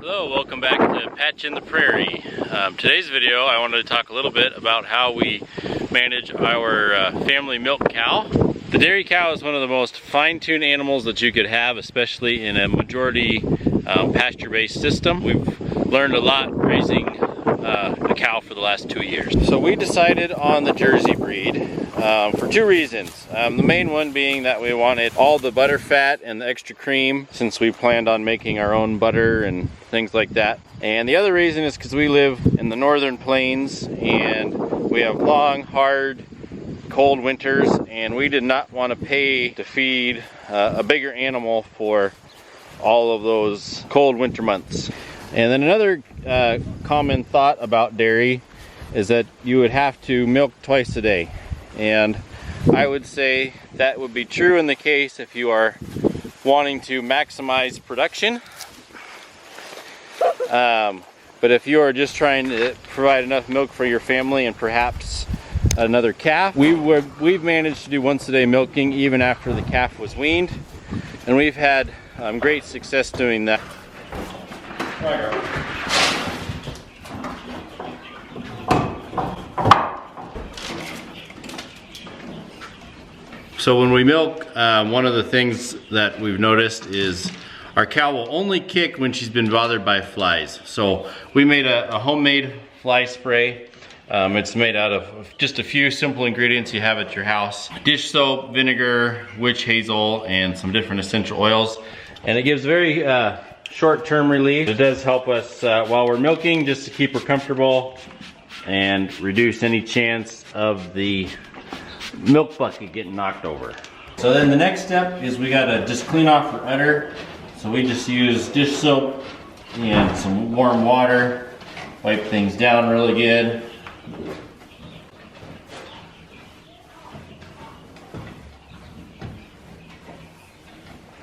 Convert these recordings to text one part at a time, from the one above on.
Hello, welcome back to Patch in the Prairie. Today's video I wanted to talk a little bit about how we manage our family milk cow. The dairy cow is one of the most fine-tuned animals that you could have, especially in a majority pasture-based system. We've learned a lot raising the cow for the last 2 years. So we decided on the Jersey breed for two reasons. The main one being that we wanted all the butter fat and the extra cream, since we planned on making our own butter and things like that. And the other reason is because we live in the northern plains and we have long, hard, cold winters, and we did not want to pay to feed a bigger animal for all of those cold winter months. And then another common thought about dairy is that you would have to milk twice a day. And I would say that would be true in the case if you are wanting to maximize production. But if you are just trying to provide enough milk for your family and perhaps another calf, we've managed to do once a day milking even after the calf was weaned, and we've had great success doing that. So when we milk, one of the things that we've noticed is our cow will only kick when she's been bothered by flies. So we made a homemade fly spray. It's made out of just a few simple ingredients you have at your house: dish soap, vinegar, witch hazel, and some different essential oils. And it gives very short-term relief. It does help us while we're milking, just to keep her comfortable and reduce any chance of the milk bucket getting knocked over. So then the next step is we gotta just clean off her udder. So we just use dish soap and some warm water, wipe things down really good.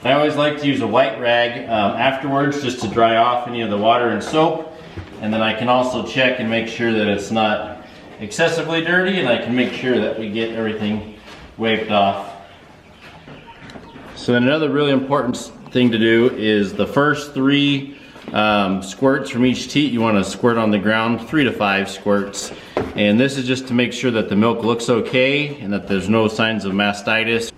I always like to use a white rag afterwards, just to dry off any of the water and soap. And then I can also check and make sure that it's not excessively dirty, and I can make sure that we get everything wiped off. So then another really important thing to do is the first 3 squirts from each teat you want to squirt on the ground, 3 to 5 squirts. And this is just to make sure that the milk looks okay and that there's no signs of mastitis.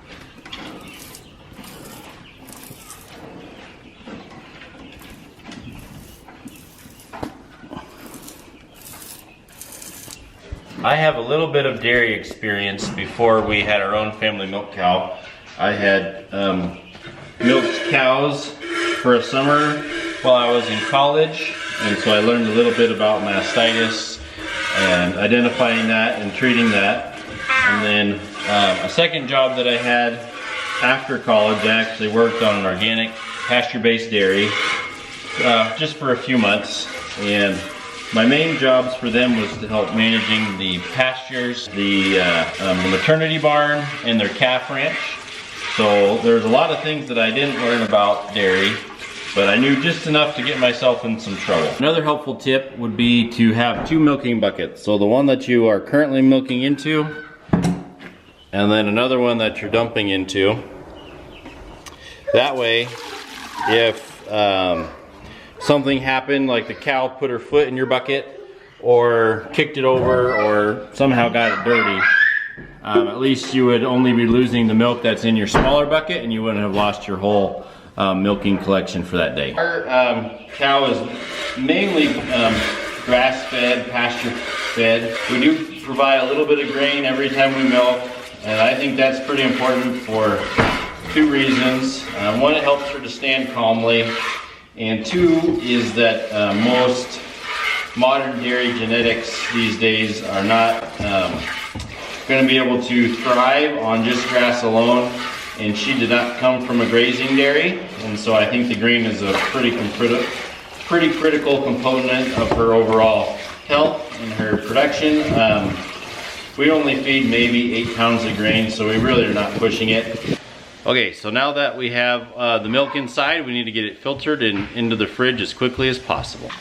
I have a little bit of dairy experience before we had our own family milk cow. I had milked cows for a summer while I was in college, and so I learned a little bit about mastitis and identifying that and treating that. And then a second job that I had after college, I actually worked on an organic pasture-based dairy just for a few months. And my main jobs for them was to help managing the pastures, the maternity barn, and their calf ranch. So there's a lot of things that I didn't learn about dairy, but I knew just enough to get myself in some trouble. Another helpful tip would be to have 2 milking buckets. So the one that you are currently milking into, and then another one that you're dumping into. That way, if something happened, like the cow put her foot in your bucket or kicked it over or somehow got it dirty, at least you would only be losing the milk that's in your smaller bucket, and you wouldn't have lost your whole milking collection for that day. Our cow is mainly grass-fed, pasture-fed. We do provide a little bit of grain every time we milk, and I think that's pretty important for 2 reasons. One, it helps her to stand calmly. And 2 is that most modern dairy genetics these days are not going to be able to thrive on just grass alone. And she did not come from a grazing dairy, and so I think the grain is a pretty critical component of her overall health and her production. We only feed maybe 8 pounds of grain, so we really are not pushing it. Okay, so now that we have the milk inside, we need to get it filtered and into the fridge as quickly as possible.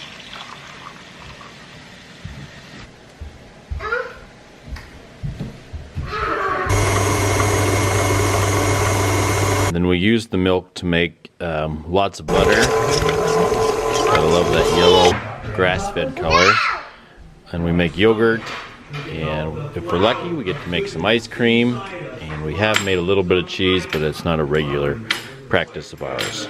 Then we use the milk to make lots of butter. Gotta love that yellow grass-fed color. And we make yogurt, and if we're lucky, we get to make some ice cream. And we have made a little bit of cheese, but it's not a regular practice of ours.